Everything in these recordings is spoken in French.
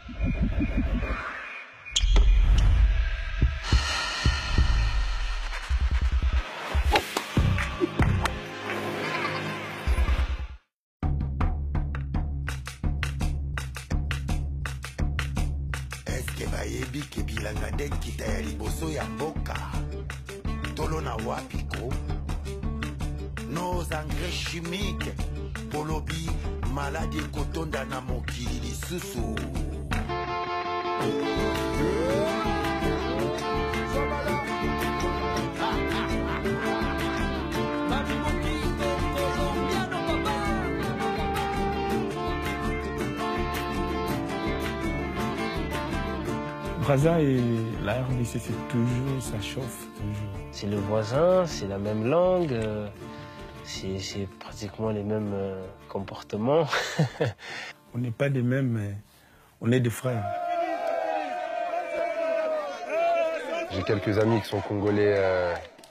Eske bayebi ke bilanga nde kita ya liboso ya mboka tolona wapiko nos engrais chimiques polobi maladi ekotonda na mokili lisusu. Brazza et la RDC, c'est toujours, ça chauffe toujours. C'est le voisin, c'est la même langue, c'est pratiquement les mêmes comportements. On n'est pas des mêmes, mais on est des frères. J'ai quelques amis qui sont congolais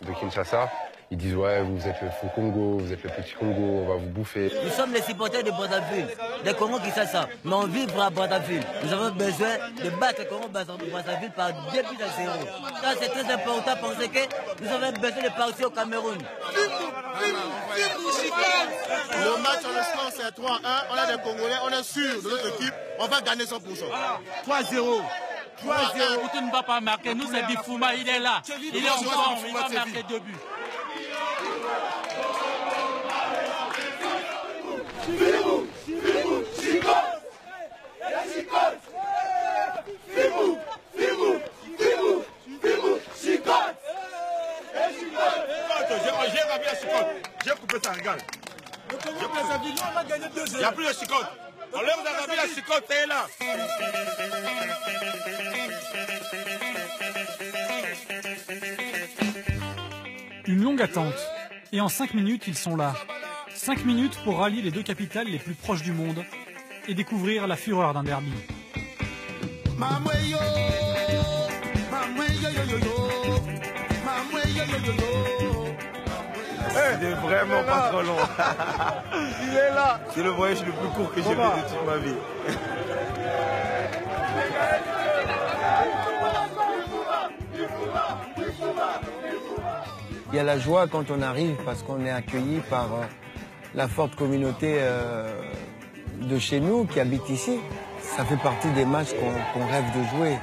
de Kinshasa. Ils disent ouais, vous êtes le faux Congo, vous êtes le petit Congo, on va vous bouffer. Nous sommes les supporters de Brazzaville, des Congo Kinshasa, mais on vit à Brazzaville. Nous avons besoin de battre le Congo Brazzaville par 2 buts à 0. Ça c'est très important parce que nous avons besoin de partir au Cameroun. Le match en score c'est 3-1, on a des Congolais, on est sûr de notre équipe, on va gagner 100%. 3-0. 3-0, Outou ne va pas marquer, nous c'est Bifouma, il est là, il est en forme, il va marquer 2 buts. J'ai coupé ça, regarde. Il n'y a plus de chicotte. On leur a mis la chicotte, c'est là. Une longue attente. Et en 5 minutes, ils sont là. 5 minutes pour rallier les 2 capitales les plus proches du monde et découvrir la fureur d'un derby. Il est vraiment pas trop long. Il est là. C'est le voyage le plus court que j'ai fait de toute ma vie. Il y a la joie quand on arrive parce qu'on est accueilli par la forte communauté de chez nous qui habite ici. Ça fait partie des matchs qu'on rêve de jouer.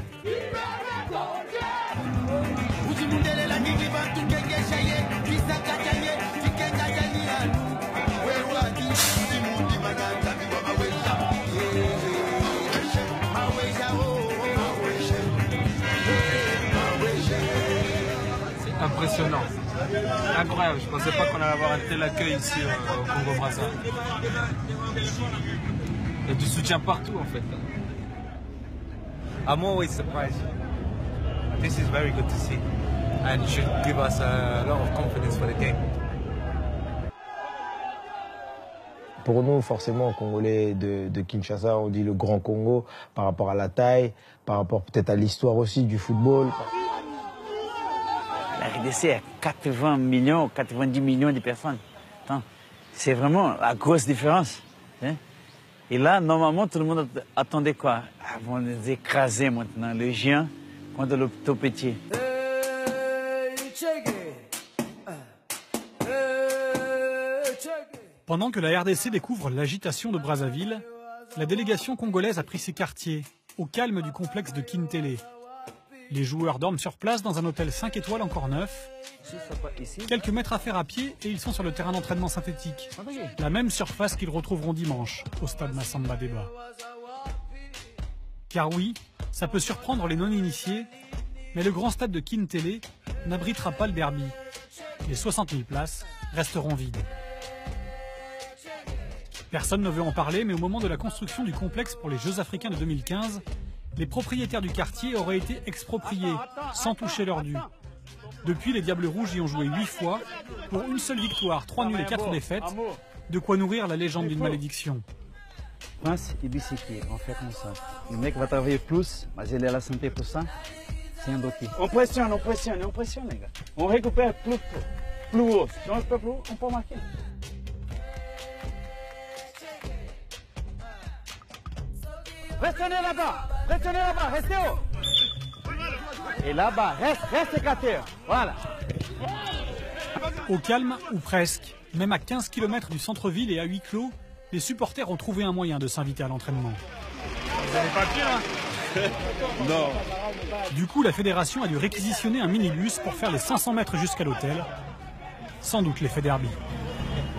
C'est impressionnant. Incroyable, je ne pensais pas qu'on allait avoir un tel accueil ici au Congo-Brazza. Il y a du soutien partout en fait. I'm always surprised. This is very good to see and should give us a lot of confidence for the game. Pour nous, forcément, Congolais de Kinshasa, on dit le Grand Congo par rapport à la taille, par rapport peut-être à l'histoire aussi du football. La RDC a 80 millions, 90 millions de personnes. C'est vraiment la grosse différence. Hein? Et là, normalement, tout le monde attendait quoi? Ils vont les écraser maintenant, le géant contre le tout petit. Pendant que la RDC découvre l'agitation de Brazzaville, la délégation congolaise a pris ses quartiers, au calme du complexe de Kintélé. Les joueurs dorment sur place dans un hôtel 5 étoiles encore neuf. Quelques mètres à faire à pied et ils sont sur le terrain d'entraînement synthétique. La même surface qu'ils retrouveront dimanche au stade Massamba Débat. Car oui, ça peut surprendre les non-initiés, mais le grand stade de Kintélé n'abritera pas le derby. Les 60 000 places resteront vides. Personne ne veut en parler, mais au moment de la construction du complexe pour les Jeux africains de 2015, les propriétaires du quartier auraient été expropriés, sans toucher leur dû. Depuis, les Diables Rouges y ont joué 8 fois, pour une seule victoire, 3 nuls et 4 défaites, de quoi nourrir la légende d'une malédiction. Prince et Bissiki, on fait comme ça. Le mec va travailler plus, mais il est à la santé pour ça. C'est un dossier. On pressionne, les gars. On récupère plus haut. Si on récupère plus haut, on peut marquer. Restez là-bas. Pressionnez là-bas, restez haut. Et là-bas, reste écarté. Voilà. Au calme, ou presque, même à 15 km du centre-ville et à huis clos, les supporters ont trouvé un moyen de s'inviter à l'entraînement. Vous avez pas pied là? Non. Du coup, la fédération a dû réquisitionner un minibus pour faire les 500 mètres jusqu'à l'hôtel. Sans doute l'effet derby.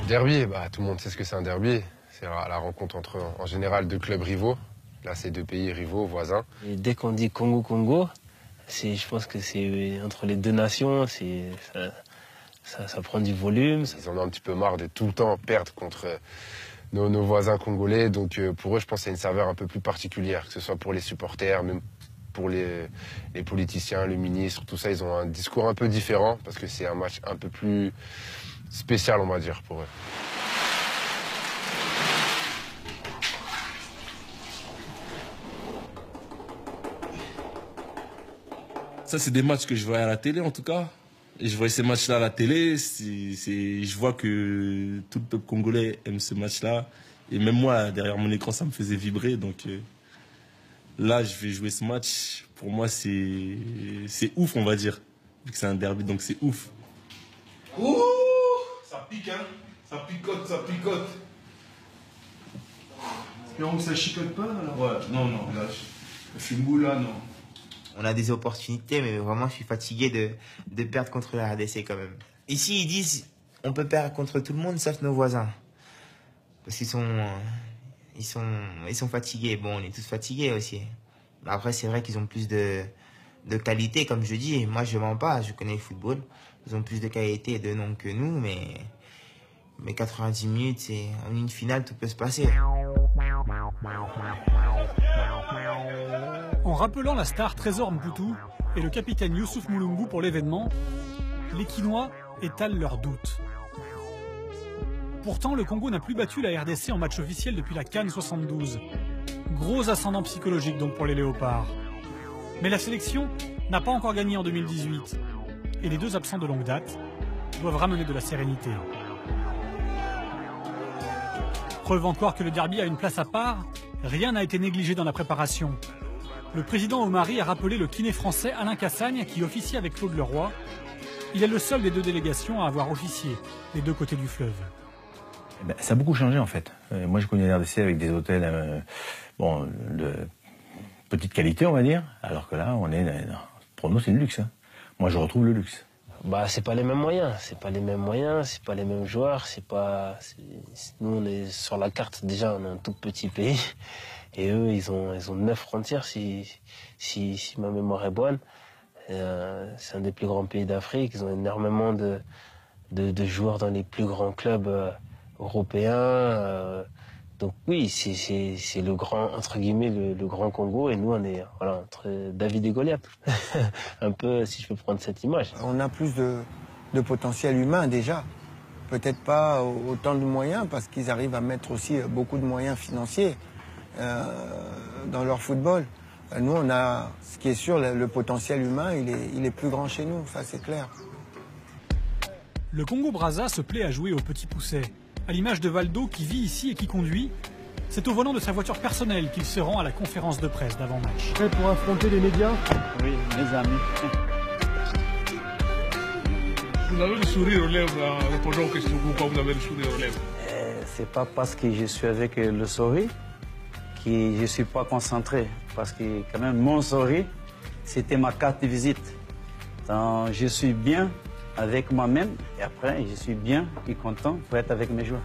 Derby, bah, tout le monde sait ce que c'est un derby. C'est la rencontre entre, en général, deux clubs rivaux. Là, c'est deux pays rivaux, voisins. Et dès qu'on dit Congo, je pense que c'est entre les deux nations, ça prend du volume. Ils en ont un petit peu marre de tout le temps perdre contre nos voisins congolais. Donc pour eux, je pense que c'est une saveur un peu plus particulière, que ce soit pour les supporters, même pour les politiciens, le ministre, tout ça. Ils ont un discours un peu différent parce que c'est un match un peu plus spécial, on va dire, pour eux. Ça, c'est des matchs que je vois à la télé, en tout cas. Et je vois ces matchs-là à la télé. Je vois que tout le peuple congolais aime ce match-là. Et même moi, derrière mon écran, ça me faisait vibrer. Donc là, je vais jouer ce match. Pour moi, c'est ouf, on va dire. Vu que c'est un derby, donc c'est ouf. Ouh, ça pique, hein. Ça picote, ça picote. Espérons que ça chicote pas, alors. Ouais, non, là, le Fimbu, là, non. On a des opportunités, mais vraiment, je suis fatigué de perdre contre la RDC quand même. Ici, ils disent on peut perdre contre tout le monde sauf nos voisins. Parce qu'ils sont fatigués. Bon, on est tous fatigués aussi. Mais après, c'est vrai qu'ils ont plus de qualité, comme je dis. Moi, je mens pas, je connais le football. Ils ont plus de qualité et de nom que nous, mais 90 minutes, en une finale, tout peut se passer. En rappelant la star Trésor Mputu et le capitaine Youssouf Moulumbu pour l'événement, les Quinois étalent leurs doutes. Pourtant, le Congo n'a plus battu la RDC en match officiel depuis la CAN 72. Gros ascendant psychologique donc pour les Léopards. Mais la sélection n'a pas encore gagné en 2018. Et les deux absents de longue date doivent ramener de la sérénité. Preuve encore que le derby a une place à part, rien n'a été négligé dans la préparation. Le président Omari a rappelé le kiné français Alain Cassagne qui officie avec Claude Leroy. Il est le seul des deux délégations à avoir officié des deux côtés du fleuve. Ça a beaucoup changé en fait. Moi je connais la RDC avec des hôtels de petite qualité on va dire, alors que là pour nous c'est le luxe. Hein. Moi je retrouve le luxe. Bah c'est pas les mêmes moyens, c'est pas les mêmes joueurs, nous on est sur la carte déjà, on est un tout petit pays. Et eux, ils ont 9 frontières, si ma mémoire est bonne. C'est un des plus grands pays d'Afrique. Ils ont énormément de joueurs dans les plus grands clubs européens. Donc oui, c'est le grand, entre guillemets, le grand Congo. Et nous, on est entre David et Goliath. Un peu, si je peux prendre cette image. On a plus de potentiel humain déjà. Peut-être pas autant de moyens, parce qu'ils arrivent à mettre aussi beaucoup de moyens financiers. Dans leur football. Nous, on a, ce qui est sûr, le potentiel humain, il est plus grand chez nous, ça c'est clair. Le Congo-Brazza se plaît à jouer au petit pousset. À l'image de Valdo qui vit ici et qui conduit, c'est au volant de sa voiture personnelle qu'il se rend à la conférence de presse d'avant-match. Prêt pour affronter les médias? Oui, mes amis. Vous avez le sourire aux lèvres en répondant aux questions. Pourquoi vous avez le sourire aux lèvres? C'est pas parce que je suis avec le sourire que je ne suis pas concentré, parce que quand même mon sourire, c'était ma carte de visite. Donc, je suis bien avec moi-même et après je suis bien et content pour être avec mes joueurs.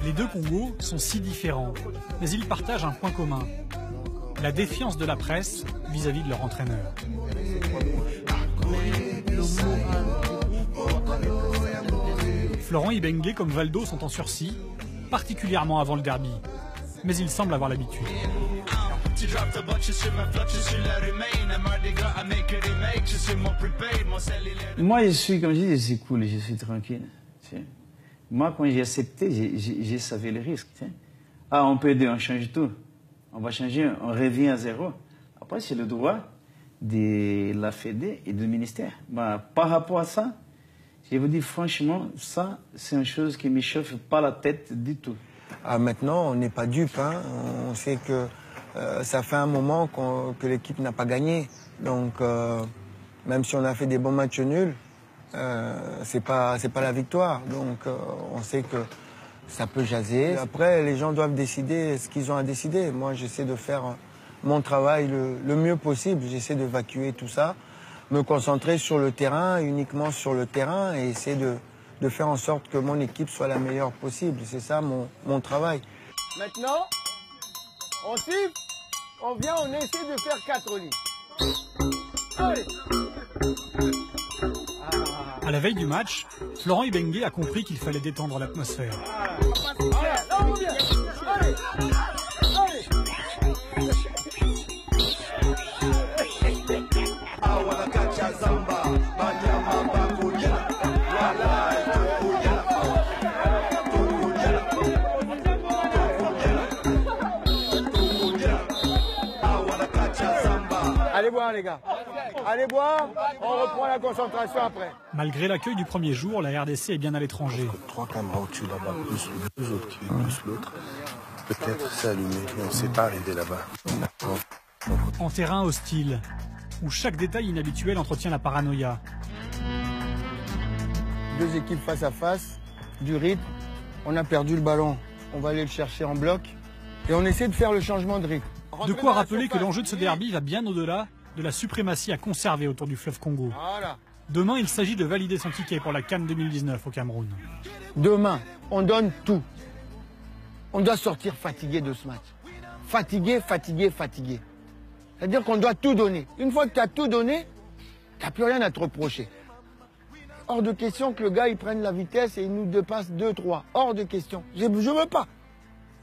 Les deux Congos sont si différents, mais ils partagent un point commun, la défiance de la presse vis-à-vis de leur entraîneur. Florent Ibenge comme Valdo sont en sursis, particulièrement avant le derby, mais il semble avoir l'habitude. Moi, je suis, comme je dis, je suis cool, je suis tranquille. Moi, quand j'ai accepté, j'ai savé le risque. Ah, on peut dire, on change tout. On va changer, on revient à zéro. Après, c'est le droit de la Fédé et du ministère. Par rapport à ça, je vous dis franchement, ça, c'est une chose qui ne me chauffe pas la tête du tout. Maintenant, on n'est pas dupe. Hein. On sait que ça fait un moment que l'équipe n'a pas gagné. Donc, même si on a fait des bons matchs nuls, c'est pas la victoire. Donc, on sait que ça peut jaser. Après, les gens doivent décider ce qu'ils ont à décider. Moi, j'essaie de faire mon travail le mieux possible. J'essaie d'évacuer tout ça, me concentrer sur le terrain, uniquement sur le terrain, et essayer de faire en sorte que mon équipe soit la meilleure possible. C'est ça mon travail. Maintenant, on siffle, on vient, on essaie de faire 4 lits. Allez. À la veille du match, Florent Ibenge a compris qu'il fallait détendre l'atmosphère. Allez boire les gars, allez boire, on reprend la concentration après. Malgré l'accueil du premier jour, la RDC est bien à l'étranger. 3 caméras au-dessus là-bas, plus 2 autres qui plus l'autre. Peut-être c'est allumé, mais on ne s'est pas arrivé là-bas. En terrain hostile, où chaque détail inhabituel entretient la paranoïa. 2 équipes face à face, du rythme, on a perdu le ballon. On va aller le chercher en bloc et on essaie de faire le changement de rythme. De quoi rappeler que l'enjeu de ce derby va bien au-delà de la suprématie à conserver autour du fleuve Congo. Demain, il s'agit de valider son ticket pour la CAN 2019 au Cameroun. Demain, on donne tout. On doit sortir fatigué de ce match. Fatigué, fatigué, fatigué. C'est-à-dire qu'on doit tout donner. Une fois que tu as tout donné, tu n'as plus rien à te reprocher. Hors de question que le gars il prenne la vitesse et il nous dépasse 2-3. Hors de question. Je veux pas.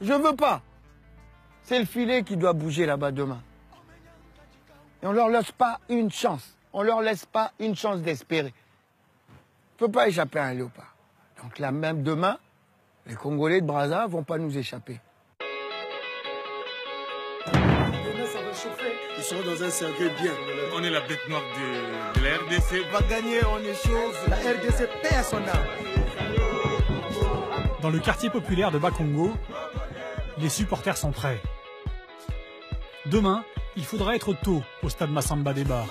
Je veux pas. C'est le filet qui doit bouger là-bas demain. Et on leur laisse pas une chance. On leur laisse pas une chance d'espérer. On ne peut pas échapper à un léopard. Donc là même demain, les Congolais de Brazza vont pas nous échapper. Demain ça va chauffer. Ils seront dans un cercueil bien. On est la bête noire de la RDC. On va gagner, on est chaud. La RDC paie à son âme. Dans le quartier populaire de Bas-Congo, les supporters sont prêts. Demain, il faudra être tôt au stade Massamba Déba.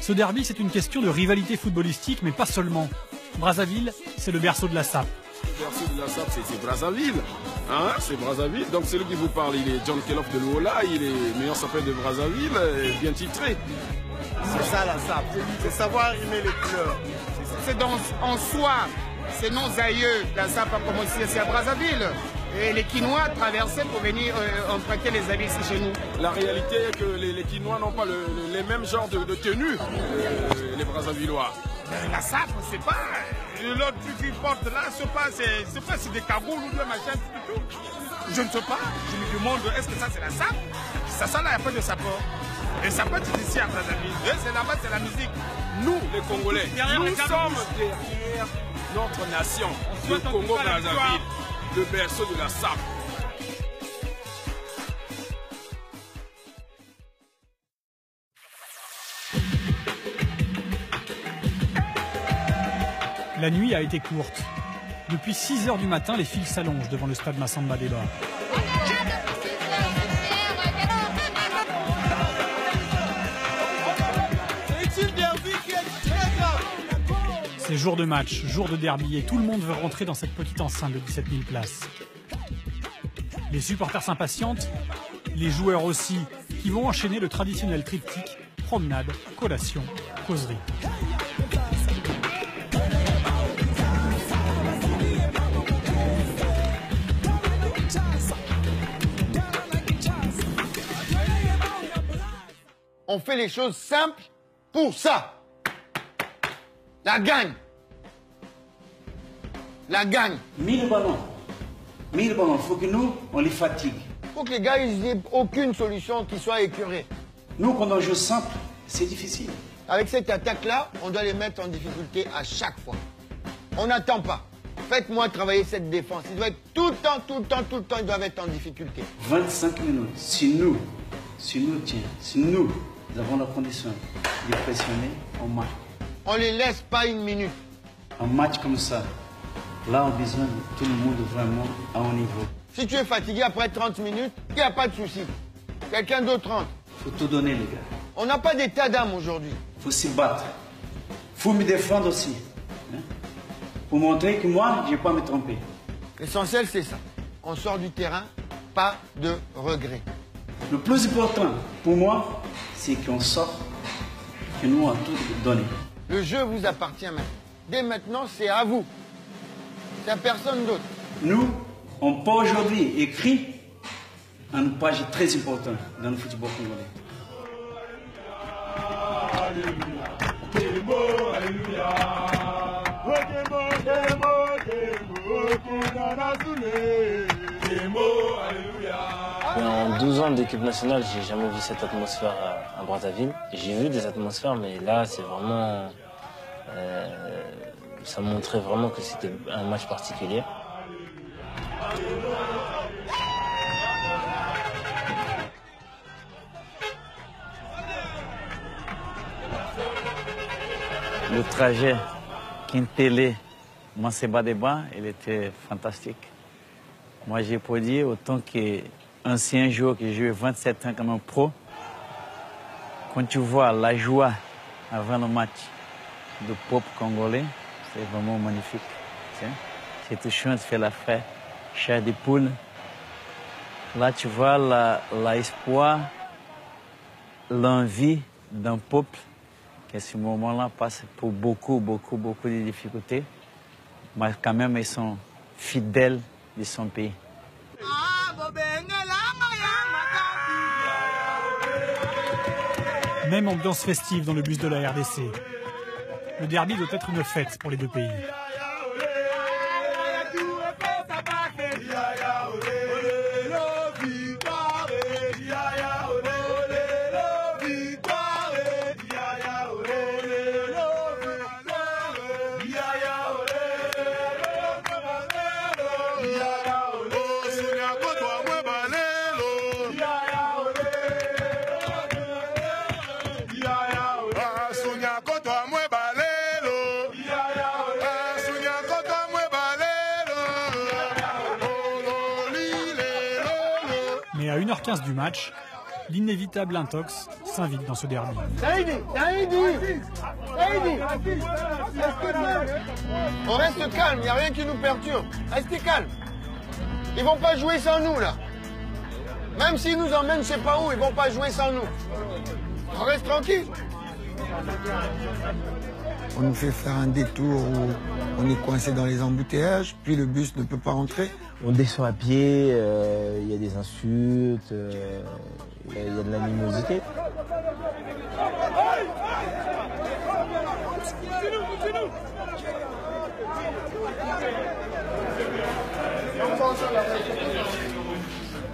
Ce derby, c'est une question de rivalité footballistique, mais pas seulement. Brazzaville, c'est le berceau de la SAP. Le berceau de la SAP, c'est Brazzaville. Hein, c'est Brazzaville. Donc celui qui vous parle, il est John Kelloff de Luola, il est meilleur sapeur de Brazzaville, bien titré. C'est ça la SAP, c'est savoir aimer les couleurs. C'est en soi, c'est nos aïeux. La SAP a commencé ici à Brazzaville. Et les Quinois traversaient pour venir emprunter les habits ici chez nous. La réalité est que les Quinois n'ont pas les mêmes genres de tenues, les Brazzavillois. La SAP, c'est pas... L'autre truc qu'ils portent là, c'est pas si des cagoules ou des machins, tout. Je ne sais pas. Je me demande, est-ce que ça c'est la SAP? Ça là, il n'y a pas de sapeur. Et ça peut être ici à Brazzaville. C'est là-bas, c'est la musique. Nous, les Congolais, nous sommes derrière notre nation, le Congo-Brazzaville. Le berceau de la SAP. La nuit a été courte. Depuis 6 h du matin, les files s'allongent devant le stade Massamba Déba. C'est jour de match, jour de derby et tout le monde veut rentrer dans cette petite enceinte de 17 000 places. Les supporters s'impatientent, les joueurs aussi, qui vont enchaîner le traditionnel triptyque, promenade, collation, causerie. On fait les choses simples pour ça. La gagne. La gagne. 1000 ballons. 1000 ballons. Il faut que nous, on les fatigue. Il faut que les gars, ils n'aient aucune solution qui soit écœurée. Nous, quand on joue simple, c'est difficile. Avec cette attaque-là, on doit les mettre en difficulté à chaque fois. On n'attend pas. Faites-moi travailler cette défense. Ils doivent être tout le temps, ils doivent être en difficulté. 25 minutes. Si nous avons la condition de pressionner, on marque. On ne les laisse pas une minute. Un match comme ça, là, on a besoin de tout le monde vraiment à haut niveau. Si tu es fatigué après 30 minutes, il n'y a pas de souci. Quelqu'un d'autre rentre. Faut tout donner, les gars. On n'a pas d'état d'âme aujourd'hui. Faut se battre. Faut me défendre aussi. Hein? Pour montrer que moi, je ne vais pas me tromper. L'essentiel, c'est ça. On sort du terrain, pas de regret. Le plus important pour moi, c'est qu'on sort, que nous, on a tout donné. Le jeu vous appartient maintenant. Dès maintenant, c'est à vous. C'est à personne d'autre. Nous, on peut aujourd'hui écrire une page très importante dans le football congolais. En 12 ans d'équipe nationale, j'ai jamais vu cette atmosphère à Brazzaville. J'ai vu des atmosphères, mais là, c'est vraiment... ça montrait vraiment que c'était un match particulier. Le trajet Kintélé, Manseba-Deba, il était fantastique. Moi, j'ai pu dire, autant qu'ancien joueur qui jouait 27 ans comme un pro, quand tu vois la joie avant le match du peuple congolais, c'est vraiment magnifique. C'est touchant, tu fais la fête, chair de poule. Là, tu vois l'espoir, l'envie d'un peuple qui, à ce moment-là, passe pour beaucoup de difficultés. Mais quand même, ils sont fidèles de son pays. Même ambiance festive dans le bus de la RDC. Le derby doit être une fête pour les deux pays. Mais à 1h15 du match, l'inévitable intox s'invite dans ce derby. On reste calme, il n'y a rien qui nous perturbe. Restez calme. Ils vont pas jouer sans nous, là. Même s'ils nous emmènent je sais pas où, ils vont pas jouer sans nous. On reste tranquille. On nous fait faire un détour où on est coincé dans les embouteillages, puis le bus ne peut pas rentrer. On descend à pied, il y a des insultes, il y a de l'animosité.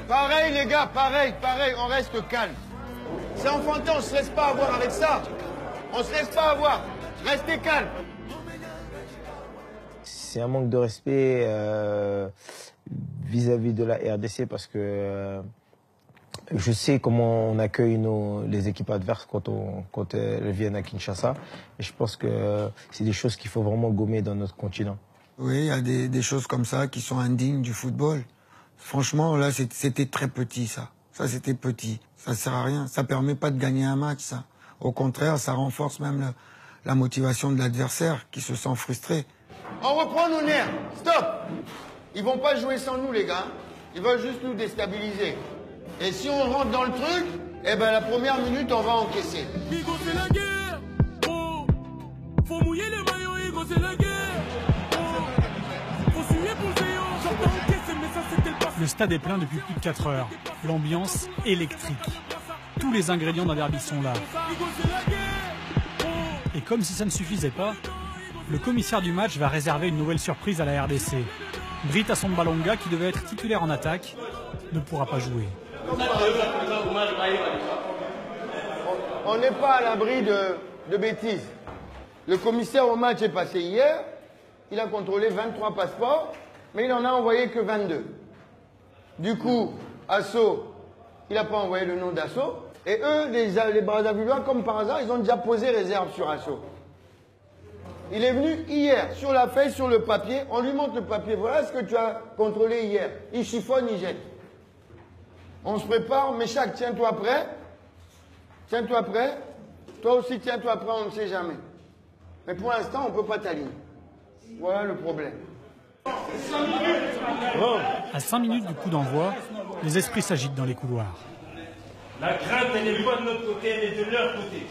Pareil les gars, pareil, on reste calme. C'est enfantin, on se laisse pas avoir avec ça. On se laisse pas avoir. Restez calme. C'est un manque de respect vis-à-vis de la RDC parce que je sais comment on accueille les équipes adverses quand elles viennent à Kinshasa. Et je pense que c'est des choses qu'il faut vraiment gommer dans notre continent. Oui, il y a des choses comme ça qui sont indignes du football. Franchement, là, c'était très petit, ça. Ça, c'était petit. Ça sert à rien. Ça permet pas de gagner un match, ça. Au contraire, ça renforce même la motivation de l'adversaire qui se sent frustré. On reprend nos nerfs. Stop. Ils vont pas jouer sans nous, les gars. Ils veulent juste nous déstabiliser. Et si on rentre dans le truc, eh ben la première minute, on va encaisser. Bigo, c'est la guerre. Oh. Faut mouiller le maillot, Bigo, c'est la guerre. Oh. Faut suer pour le géant. J'entends encaisser, mais ça, c'était le passé. Le stade est plein depuis plus de 4 heures. L'ambiance électrique. Tous les ingrédients d'un derby sont là. Et comme si ça ne suffisait pas, le commissaire du match va réserver une nouvelle surprise à la RDC. Brita Sombalonga, qui devait être titulaire en attaque, ne pourra pas jouer. On n'est pas à l'abri de bêtises. Le commissaire au match est passé hier. Il a contrôlé 23 passeports, mais il n'en a envoyé que 22. Du coup, Asso, il n'a pas envoyé le nom d'Asso. Et eux, les Brazzavillois, comme par hasard, ils ont déjà posé réserve sur Asso. Il est venu hier, sur la feuille, sur le papier. On lui montre le papier. Voilà ce que tu as contrôlé hier. Il chiffonne, il jette. On se prépare, Méchac, tiens-toi prêt. Tiens-toi prêt. Toi aussi, tiens-toi prêt, on ne sait jamais. Mais pour l'instant, on ne peut pas t'aligner. Voilà le problème. À 5 minutes du coup d'envoi, les esprits s'agitent dans les couloirs. La crainte, elle n'est pas de notre côté, elle est de leur côté.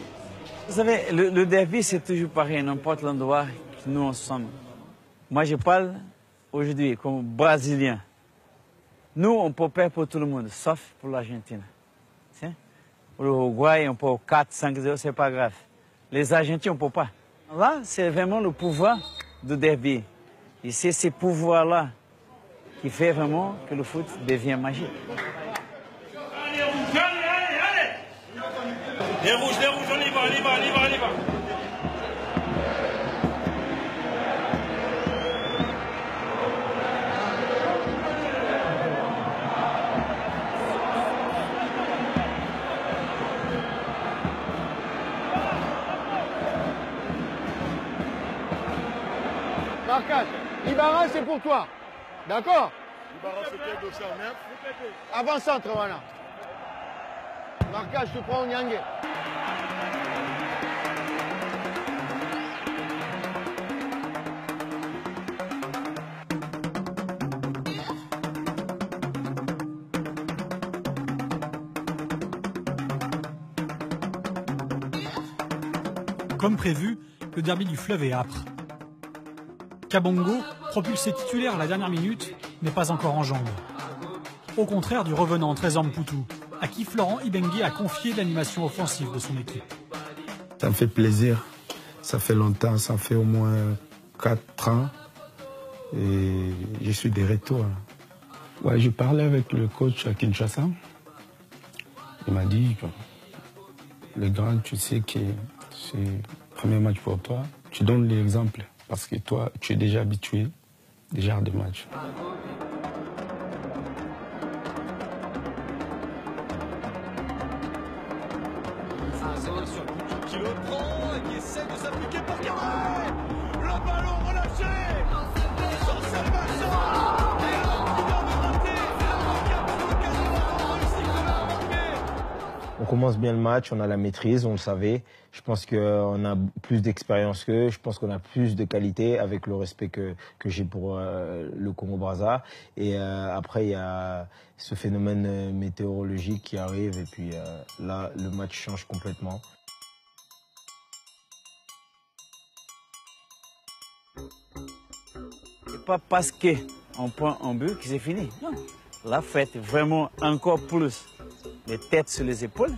Vous savez, le derby, c'est toujours pareil, n'importe l'endroit que nous en sommes. Moi, je parle aujourd'hui comme Brésilien. Nous, on peut perdre pour tout le monde, sauf pour l'Argentine. Pour l'Uruguay, on peut 4, 5-0, c'est pas grave. Les Argentins, on ne peut pas. Là, c'est vraiment le pouvoir du derby. Et c'est ce pouvoir-là qui fait vraiment que le foot devient magique. Allez, allez! Les rouges, on y va, on y va, on y va, on y va. Marcas, Ibarra, c'est pour toi. D'accord? Ibarra, c'est quel dossier en neuf? Avant-centre, voilà. Marcas, je te prends au Nyangé. Comme prévu, le derby du fleuve est âpre. Kabongo, propulsé titulaire à la dernière minute, n'est pas encore en jambes. Au contraire du revenant Trésor Mputu, à qui Florent Ibenge a confié l'animation offensive de son équipe. Ça me fait plaisir. Ça fait longtemps, ça fait au moins 4 ans. Et je suis de retour. Ouais, je parlais avec le coach à Kinshasa. Il m'a dit, le grand, tu sais que c'est le premier match pour toi. Tu donnes l'exemple. Parce que toi, tu es déjà habitué, déjà à des matchs. Qui le prend et qui essaie de s'appliquer pour Carré. Le ballon relâché. Chancel Vincent. Et alors qui vient de rater. C'est la l'occasion réussi de la marquer. On commence bien le match, on a la maîtrise, on le savait. Je pense qu'on a plus d'expérience qu'eux, je pense qu'on a plus de qualité avec le respect que j'ai pour le Congo-Brazza. Et après, il y a ce phénomène météorologique qui arrive et puis là, le match change complètement. C'est pas parce qu'on prend un but que c'est fini. Non. La fête vraiment encore plus les têtes sur les épaules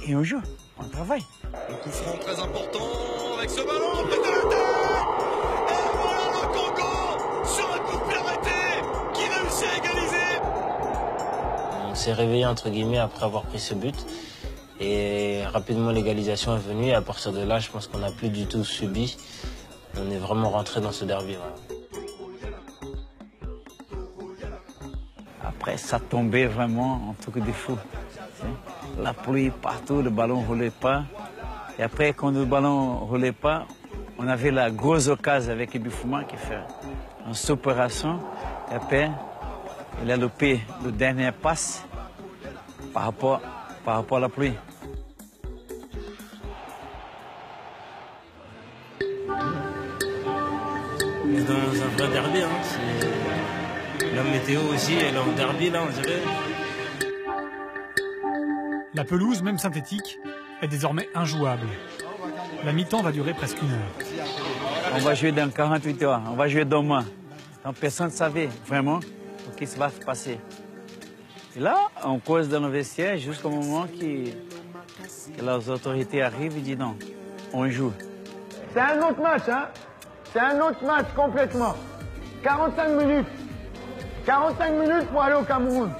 et on joue, on travaille. Un coup franc très important avec ce ballon, pète de la tête. Et voilà le Congo sur un coup de pied arrêté qui réussit à égaliser. On s'est réveillé entre guillemets après avoir pris ce but. Et rapidement l'égalisation est venue et à partir de là, je pense qu'on n'a plus du tout subi. On est vraiment rentré dans ce derby. Voilà. Après, ça tombait vraiment un truc de fou. La pluie partout, le ballon ne roulait pas. Et après, quand le ballon ne roulait pas, on avait la grosse occasion avec Ibifouma qui fait une opération. Et après, il a loupé le dernier passe par rapport à la pluie. On est dans un vrai derby. La météo aussi, elle est en derby, là, on dirait. La pelouse, même synthétique, est désormais injouable. La mi-temps va durer presque 1 heure. On va jouer dans 48 heures, on va jouer demain. Donc personne ne savait vraiment ce qui va se passer. Et là, on cause dans le vestiaire jusqu'au moment que les autorités arrivent et disent non, on joue. C'est un autre match, hein? C'est un autre match complètement. 45 minutes. 45 minutes pour aller au Cameroun.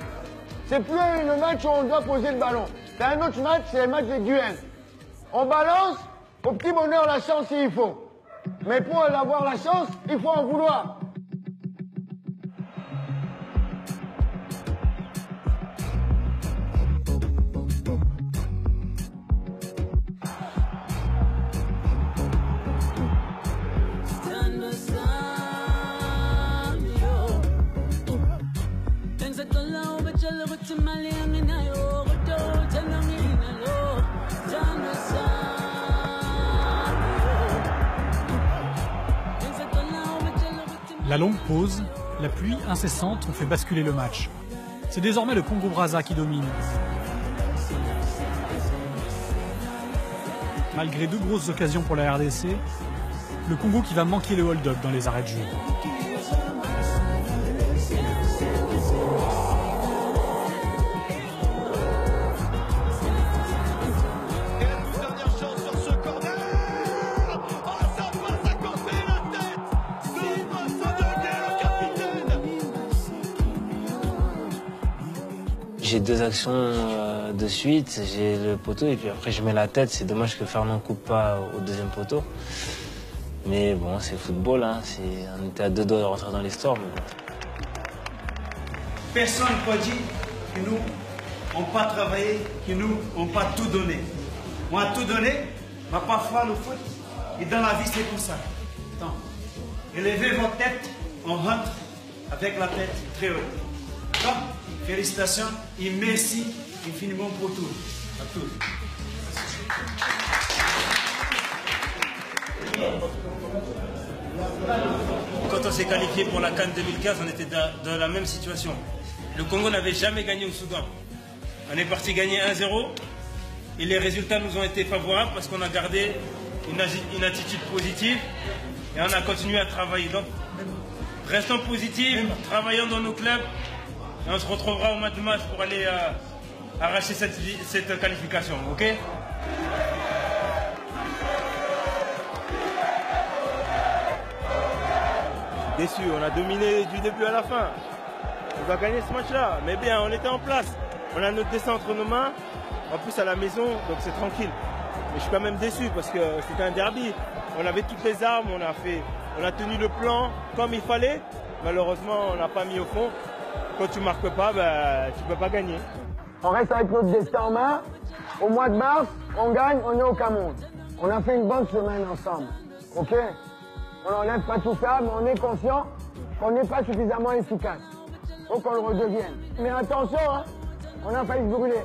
C'est plus le match où on doit poser le ballon. C'est un autre match, c'est le match des duels. On balance, au petit bonheur, la chance s'il faut. Mais pour avoir la chance, il faut en vouloir. Things that go low, but you look to my La longue pause, la pluie incessante ont fait basculer le match. C'est désormais le Congo-Brazza qui domine. Malgré 2 grosses occasions pour la RDC, le Congo qui va manquer le hold-up dans les arrêts de jeu. J'ai 2 actions de suite, j'ai le poteau et puis après je mets la tête. C'est dommage que Fernand ne coupe pas au 2e poteau. Mais bon, c'est football, hein. On était à 2 doigts de rentrer dans l'histoire. Bon. Personne ne peut dire que nous n'avons pas travaillé, que nous n'avons pas tout donné. On a tout donné, mais parfois le foot, et dans la vie c'est comme ça. Attends. Élevez votre tête, on rentre avec la tête très haute. Donc, félicitations et merci infiniment pour tout. À tous. Quand on s'est qualifié pour la CAN 2015, on était dans la même situation. Le Congo n'avait jamais gagné au Soudan. On est parti gagner 1-0 et les résultats nous ont été favorables parce qu'on a gardé une attitude positive et on a continué à travailler. Donc, restons positifs, travaillons dans nos clubs et on se retrouvera au match de match pour aller arracher cette qualification, ok? Déçu, on a dominé du début à la fin. On va gagner ce match-là. Mais bien, on était en place. On a notre dessin entre nos mains. En plus, à la maison, donc c'est tranquille. Mais je suis quand même déçu parce que c'était un derby. On avait toutes les armes, on a tenu le plan comme il fallait. Malheureusement, on n'a pas mis au fond. Quand tu marques pas, ben, tu peux pas gagner. On reste avec notre destin en main. Au mois de mars, on gagne, on est au Cameroun. On a fait une bonne semaine ensemble. Ok? On n'enlève pas tout ça, mais on est conscient qu'on n'est pas suffisamment efficace. Faut qu'on le redevienne. Mais attention, hein, on a failli se brûler.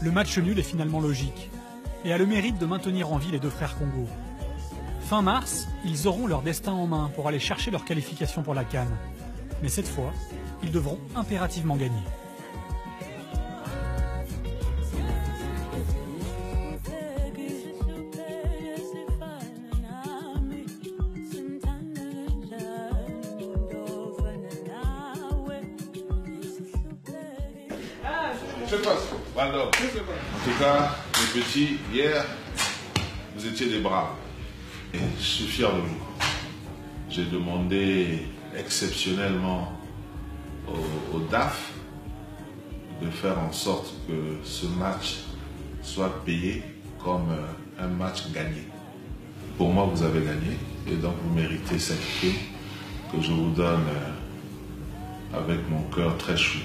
Le match nul est finalement logique et a le mérite de maintenir en vie les 2 frères Congo. Fin mars, ils auront leur destin en main pour aller chercher leur qualification pour la CAN. Mais cette fois, ils devront impérativement gagner. Je passe. Pardon. En tout cas, les petits, hier, vous étiez des braves. Et je suis fier de vous. J'ai demandé exceptionnellement au DAF de faire en sorte que ce match soit payé comme un match gagné. Pour moi, vous avez gagné et donc vous méritez cette prime que je vous donne avec mon cœur très chaud.